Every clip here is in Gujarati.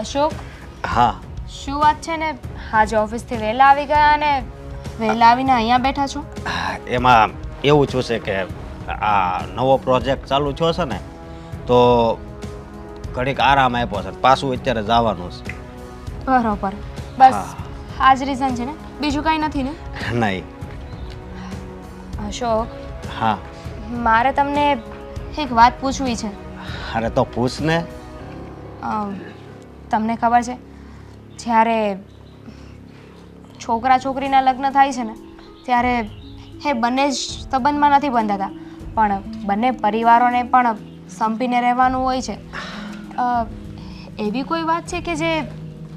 અશોક, હા. શું વાત છે ને આજે ઓફિસથી વહેલા આવી ગયા અને વહેલા આવીને અહીંયા બેઠા છો? એમાં એવું થયું છે કે આ નવો પ્રોજેક્ટ ચાલુ થયો છે ને, તો ઘડીક આરામ આપ્યો છે, પાછું અત્યારે જવાનું છે. બરોબર, બસ આ જ રીઝન છે ને, બીજું કાંઈ નથી ને? નહીં. અશોક, હા. મારે તમને એક વાત પૂછવી છે. અરે તો પૂછ ને. તમને ખબર છે જ્યારે છોકરા છોકરીના લગ્ન થાય છે ને ત્યારે એ બંને જ સંબંધમાં નથી બંધાતા, પણ બંને પરિવારોને પણ સંપીને રહેવાનું હોય છે. એવી કોઈ વાત છે કે જે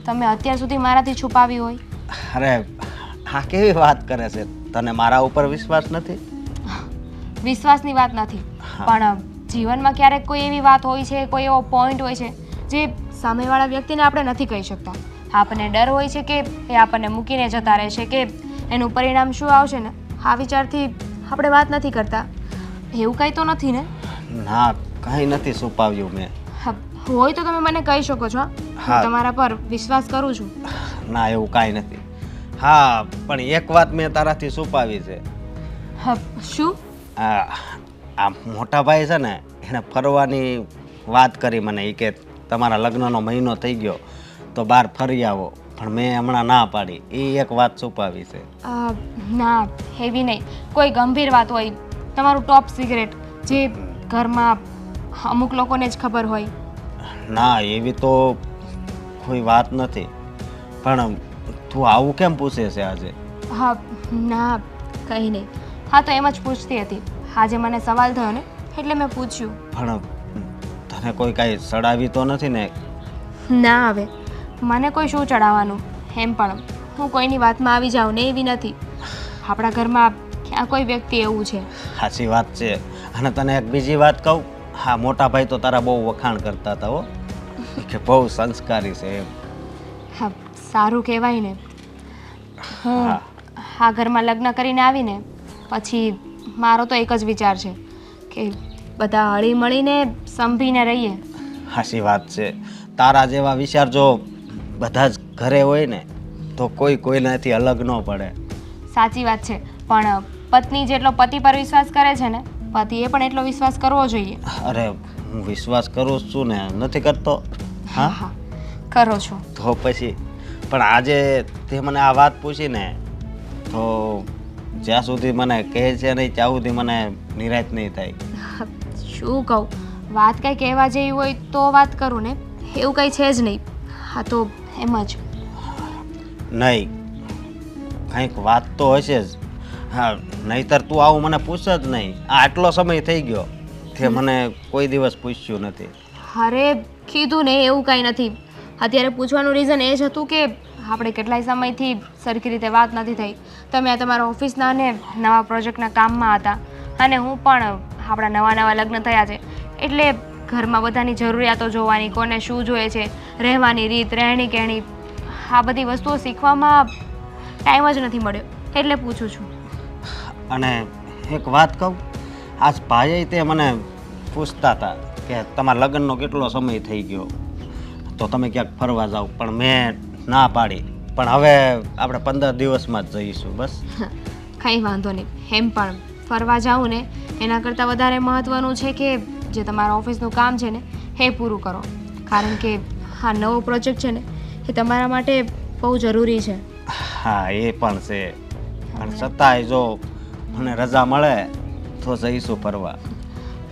તમે અત્યાર સુધી મારાથી છુપાવી હોય? અરે હા, કેવી વાત કરે છે, તને મારા ઉપર વિશ્વાસ નથી? વિશ્વાસની વાત નથી, પણ જીવનમાં ક્યારેક કોઈ એવી વાત હોય છે, કોઈ એવો પોઈન્ટ હોય છે જે સામેવાળા વ્યક્તિને આપણે નથી કહી શકતા. આપણને ડર હોય છે કે એ આપણને મૂકીને જતા રહેશે, કે એનું પરિણામ શું આવશે ને આ વિચારથી આપણે વાત નથી કરતા. એવું કંઈ તો નથી ને? ના, કંઈ નથી છુપાવ્યું મેં. હોય તો તમે મને કહી શકો છો. હું તમારા પર વિશ્વાસ કરું છું. ના, એવું કાંઈ નથી. હા, પણ એક વાત મેં તારાથી છુપાવી છે. શું? આ મોટા ભાઈ છે ને, એને ફરવાની વાત કરી મને. એ કે તમારા લગ્નનો મહિનો થઈ ગયો તો બહાર ફરી આવો, પણ મેં હમણાં ના પાડી. એ એક વાત છુપાવી છે. ના, એવી નહીં. કોઈ ગંભીર વાત હોય, તમારું ટોપ સિક્રેટ, જે ઘરમાં અમુક લોકોને જ ખબર હોય. ના, એવી તો કોઈ વાત નથી. પણ તું આવું કેમ પૂછે છે આજે? ના, કંઈ નહીં. હા, તો એમ જ પૂછતી હતી. આજે મને સવાલ થયો ને એટલે મેં પૂછ્યું. પણ તને કોઈ કાંઈ સડાવી તો નથી ને? ના, હવે મને કોઈ શું ચડાવવાનું. એમ પણ હું કોઈની વાતમાં આવી જાઉં ને એવી નથી. આપણા ઘરમાં ક્યાં કોઈ વ્યક્તિ એવું છે? સાચી વાત છે. અને તને એક બીજી વાત કહું, હા, મોટા ભાઈ તો તારા બહુ વખાણ કરતા હતા હો, કે બહુ સંસ્કારી છે એમ. હા, સારું કહેવાય ને. હું આ ઘરમાં લગ્ન કરીને આવીને પછી મારો તો એક જ વિચાર છે કે બધા હળી મળીને સંભીને રહીએ. સાચી વાત છે. તારા જેવા વિચાર જો બધા જ ઘરે હોય ને તો કોઈ કોઈનાથી અલગ ન પડે. સાચી વાત છે, પણ પત્ની જેટલો પતિ પર વિશ્વાસ કરે છે ને, પતિએ પણ એટલો વિશ્વાસ કરવો જોઈએ. અરે હું વિશ્વાસ કરું છું ને, નથી કરતો? હા, કરો છો તો પછી. પણ આજે તે મને આ વાત પૂછી ને, તો જ્યાં સુધી મને કહે છે નહીં ત્યાં સુધી મને નિરાશ નહીં થાય. શું કહું, વાત કંઈ કહેવા જેવી હોય તો વાત કરું ને, એવું કંઈ છે જ નહીં. હા, તો એમ જ. નહીં, કંઈક વાત તો હશે જ. હા, નહીંતર તું આવું મને પૂછ જ નહીં. આટલો સમય થઈ ગયો તે મને કોઈ દિવસ પૂછ્યું નથી. અરે કીધું ને, એવું કાંઈ નથી. અત્યારે પૂછવાનું રીઝન એ જ હતું કે આપણે કેટલાય સમયથી સરખી રીતે વાત નથી થઈ. તમે આ તમારા ઓફિસના અને નવા પ્રોજેક્ટના કામમાં હતા, અને હું પણ આપણા નવા લગ્ન થયા છે એટલે ઘરમાં બધાની જરૂરિયાતો જોવાની, કોને શું જોઈએ છે, રહેવાની રીત, રહેણી કહેણી, આ બધી વસ્તુઓ શીખવામાં ટાઈમ જ નથી મળ્યો, એટલે પૂછું છું. અને એક વાત કહું, આજ ભાઈ તે મને પૂછતા હતા કે તમારા લગ્નનો કેટલો સમય થઈ ગયો તો તમે ક્યાંક ફરવા જાઓ, પણ મેં ના પાડી. પણ હવે આપણે 15 દિવસમાં જ જઈશું બસ. કંઈ વાંધો નહીં. એમ પણ ફરવા જાઉં ને એના કરતાં વધારે મહત્ત્વનું છે કે જે તમારા ઓફિસનું કામ છે ને એ પૂરું કરો, કારણ કે આ નવો પ્રોજેક્ટ છે ને એ તમારા માટે બહુ જરૂરી છે. હા, એ પણ છે, પણ છતાંય જો મને રજા મળે તો જઈશું ફરવા.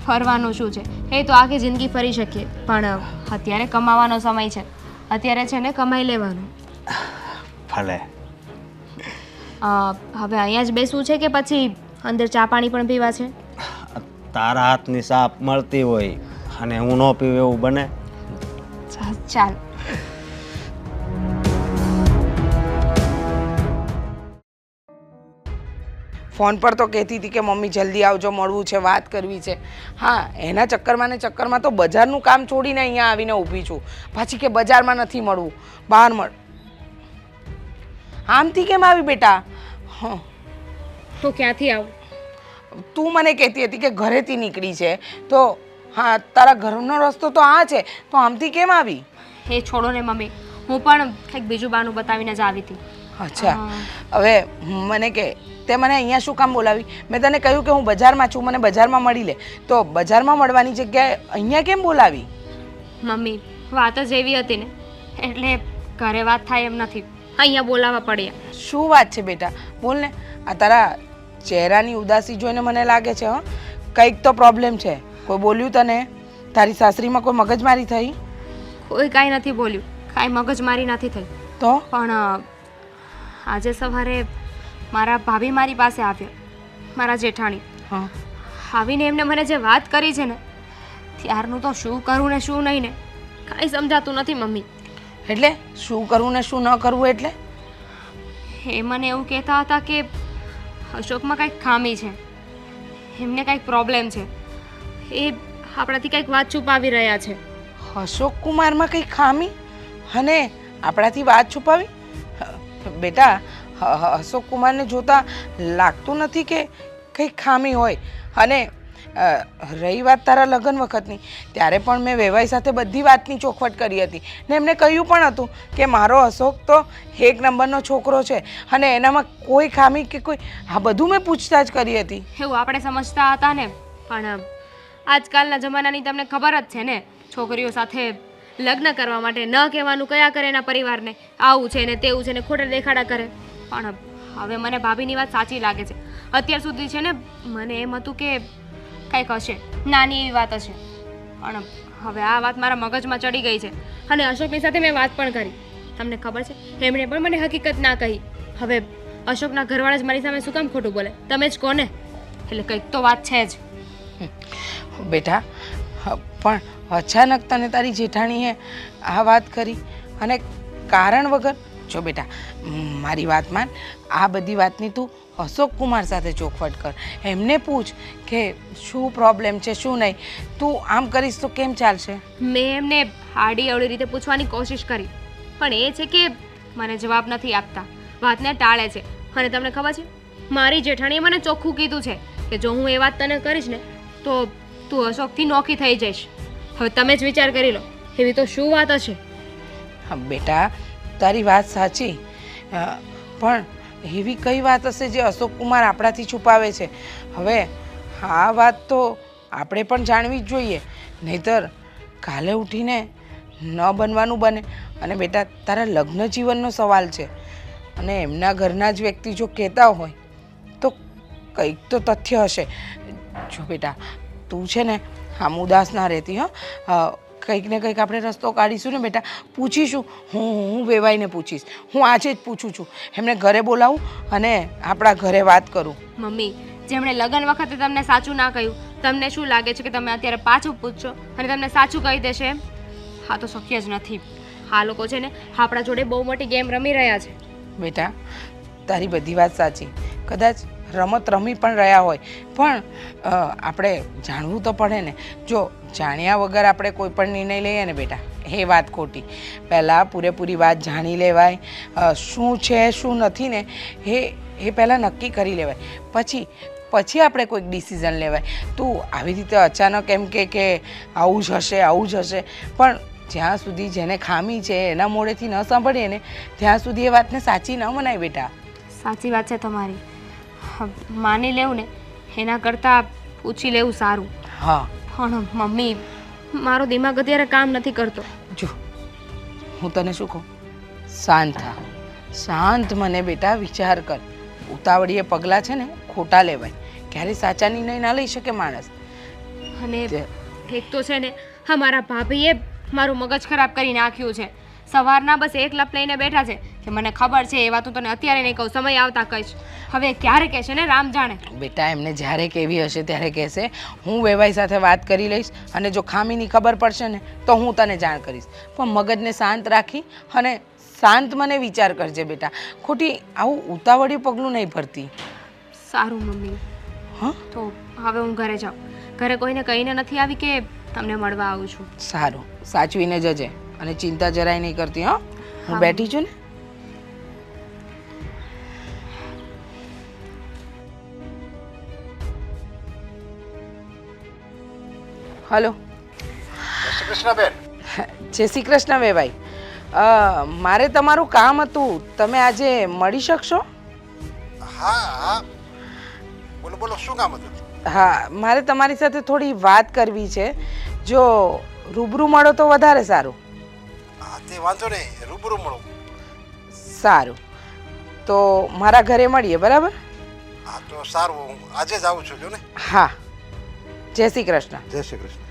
ફરવાનું શું છે, એ તો આખી જિંદગી ફરી શકીએ, પણ અત્યારે કમાવાનો સમય છે. અત્યારે છે ને કમાઈ લેવાનું. ભલે. હવે અહીંયા જ બેસવું છે કે પછી અંદર ચા પાણી પણ પીવા છે? તારા હાથની સાપ મળતી હોય અને હું ન પીવું એવું બને? ચાલ. ફોન પર તો કહેતી હતી કે મમ્મી જલ્દી આવજો, મળવું છે, વાત કરવી છે. હા, એના ચક્કરમાં તો બજારનું કામ છોડીને અહીંયા આવીને ઊભી છું. પાછી કે બજારમાં નથી મળવું, બહાર મળ. આમથી કેમ આવી બેટા? તો ક્યાંથી આવું? તું મને કહેતી હતી કે ઘરેથી નીકળી છે, તો હા તારા ઘરનો રસ્તો તો આ છે, તો આમથી કેમ આવી? એ છોડો ને મમ્મી, હું પણ કંઈક બીજું બહાનું બતાવીને જ આવી હતી. અચ્છા, હવે મને કે તે મને અહીંયા શું કામ બોલાવી? મેં તને કહ્યું કે હું બજારમાં છું, મને બજારમાં મળી લે. તો બજારમાં મળવાની જગ્યાએ અહીંયા કેમ બોલાવી? મમ્મી, વાત જ એવી હતી ને, એટલે ઘરે વાત થાય એમ નથી, અહીંયા બોલાવવા પડ્યા. શું વાત છે બેટા? બોલ ને. આ તારા ચહેરાની ઉદાસી જોઈને મને લાગે છે કંઈક તો પ્રોબ્લેમ છે. કોઈ બોલ્યું તને? તારી સાસરીમાં કોઈ મગજમારી થઈ? કોઈ કાંઈ નથી બોલ્યું, કાંઈ મગજમારી નથી થઈ. તો પણ આજે સવારે મારા ભાભી મારી પાસે આવ્યા, મારા જેઠાણી. હા, આવીને એમને મને જે વાત કરી છે ને, ત્યારનું તો શું કરવું ને શું નહીં ને કાંઈ સમજાતું નથી મમ્મી. એટલે શું કરવું ને શું ન કરવું એટલે? એ મને એવું કહેતા હતા કે અશોકમાં કંઈક ખામી છે, એમને કંઈક પ્રોબ્લેમ છે, એ આપણાથી કંઈક વાત છુપાવી રહ્યા છે. અશોક કુમારમાં કંઈ ખામી અને આપણાથી વાત છુપાવી? બેટા, અશોક કુમારને જોતા લાગતું નથી કે કંઈક ખામી હોય. અને રહી વાત તારા લગ્ન વખતની, ત્યારે પણ મેં વેવાઈ સાથે બધી વાતની ચોખવટ કરી હતી ને એમને કહ્યું પણ હતું કે મારો અશોક તો એક નંબરનો છોકરો છે અને એનામાં કોઈ ખામી કે કોઈ, આ બધું મેં પૂછતાછ કરી હતી. એવું આપણે સમજતા હતા ને, પણ આજકાલના જમાનાની તમને ખબર જ છે ને, છોકરીઓ સાથે લગ્ન કરવા માટે ન કહેવાનું કયા કરે એના પરિવારને, આવું છે ને તેવું છે ને ખોટા દેખાડા કરે. પણ હવે મને ભાભીની વાત સાચી લાગે છે. અત્યાર સુધી છે ને મને એમ હતું કે કંઈક હશે, નાની એવી વાત હશે, પણ હવે આ વાત મારા મગજમાં ચડી ગઈ છે. અને અશોકની સાથે મેં વાત પણ કરી. તમને ખબર છે, એમણે પણ મને હકીકત ના કહી. હવે અશોકના ઘરવાળા જ મારી સામે શું કામ ખોટું બોલે? તમે જ કોને? એટલે કંઈક તો વાત છે જ. બેટા, પણ અચાનક તને તારી જેઠાણીએ આ વાત કરી અને કારણ વગર? જો બેટા, મારી વાત માન, આ બધી વાતની તું અશોક કુમાર સાથે ચોખવટ કર. એમને પૂછ કે શું પ્રોબ્લેમ છે શું નહીં. તું આમ કરીશ તો કેમ ચાલશે? મેં એમને આડી અવળી રીતે પૂછવાની કોશિશ કરી, પણ એ છે કે મને જવાબ નથી આપતા, વાતને ટાળે છે. અને તમને ખબર છે, મારી જેઠાણીએ મને ચોખ્ખું કીધું છે કે જો હું એ વાત તને કરીશ ને તો તું અશોકથી નોખી થઈ જઈશ. હવે તમે જ વિચાર કરી લો, એવી તો શું વાત હશે? હા બેટા, તારી વાત સાચી, પણ એવી કઈ વાત હશે જે અશોક કુમાર આપણાથી છુપાવે છે? હવે આ વાત તો આપણે પણ જાણવી જ જોઈએ, નહીંતર કાલે ઉઠીને ન બનવાનું બને. અને બેટા, તારા લગ્ન જીવનનો સવાલ છે અને એમના ઘરના જ વ્યક્તિ જો કહેતા હોય તો કંઈક તો તથ્ય હશે. જો બેટા, તું છે ને આમ ઉદાસ ના રહેતી. કંઈક ને કંઈક આપણે રસ્તો કાઢીશું ને બેટા, પૂછીશું. હું વેવાઈને પૂછીશ, હું આજે જ પૂછું છું. એમને ઘરે બોલાવું અને આપણા ઘરે વાત કરું. મમ્મી, જેમણે લગ્ન વખતે તમને સાચું ના કહ્યું, તમને શું લાગે છે કે તમે અત્યારે પાછું પૂછશો અને તમને સાચું કહી દેશે એમ? હા, તો શક્ય જ નથી. આ લોકો છે ને આપણા જોડે બહુ મોટી ગેમ રમી રહ્યા છે. બેટા, તારી બધી વાત સાચી, કદાચ રમત રમી પણ રહ્યા હોય, પણ આપણે જાણવું તો પડે ને. જો જાણ્યા વગર આપણે કોઈ પણ નિર્ણય લઈએ ને બેટા, એ વાત ખોટી. પહેલાં પૂરેપૂરી વાત જાણી લેવાય, શું છે શું નથી ને એ પહેલાં નક્કી કરી લેવાય, પછી આપણે કોઈક ડિસિઝન લેવાય. તું આવી રીતે અચાનક એમ કે આવું જ હશે આવું જ હશે, પણ જ્યાં સુધી જેને ખામી છે એના મોઢેથી ન સાંભળીએ ને ત્યાં સુધી એ વાતને સાચી ન મનાય બેટા. સાચી વાત છે તમારી, માની લેવું ને એના કરતાં પૂછી લેવું સારું. હા, પણ મમ્મી, મારો દિમાગ અત્યારે કામ નથી કરતો. જો હું તને શું કહું, શાંત થા, શાંત મને બેટા વિચાર કર. ઉતાવળીએ પગલાં છે ને ખોટા લેવાય, ક્યારે સાચા નિર્ણય ના લઈ શકે માણસ. અને એક તો છે ને અમારા ભાભીએ મારું મગજ ખરાબ કરી નાખ્યું છે. સવારના બસ એક લપ લઈને બેઠા છે કે મને ખબર છે, એ વાત હું તને અત્યારે નહીં કહું, સમય આવતા કહીશ. હવે ક્યારે કહેશે ને રામ જાણે. બેટા, એમને જ્યારે કેવી હશે ત્યારે કહેશે. હું વેવાઈ સાથે વાત કરી લઈશ અને જો ખામીની ખબર પડશે ને તો હું તને જાણ કરીશ. પણ મગજને શાંત રાખી અને શાંત મને વિચાર કરજે બેટા. ખોટી આવું ઉતાવળિયું પગલું નહીં ભરતી. સારું મમ્મી. હા, તો હવે હું ઘરે જાઉં. ઘરે કોઈને કહીને નથી આવી કે તમને મળવા આવું છું. સારું, સાચવીને જજે અને ચિંતા જરાય નહીં કરતી. હા, હું બેઠી છું ને. હલો. જય શ્રી કૃષ્ણ બેન. જય શ્રી કૃષ્ણ વેવાઈ. મારે તમારું કામ હતું, તમે આજે મળી શકશો? હા હા બોલો બોલો, શું કામ હતું? હા, મારે તમારી સાથે થોડી વાત કરવી છે. જો રૂબરૂ મળો તો વધારે સારું. હા તે વાંધો નહીં, રૂબરૂ મળો. સારું, તો મારા ઘરે મળીએ, બરાબર? હા તો સારું, હું આજે જ આવું છું જો ને. હા, જય શ્રી કૃષ્ણ. જય શ્રી કૃષ્ણ.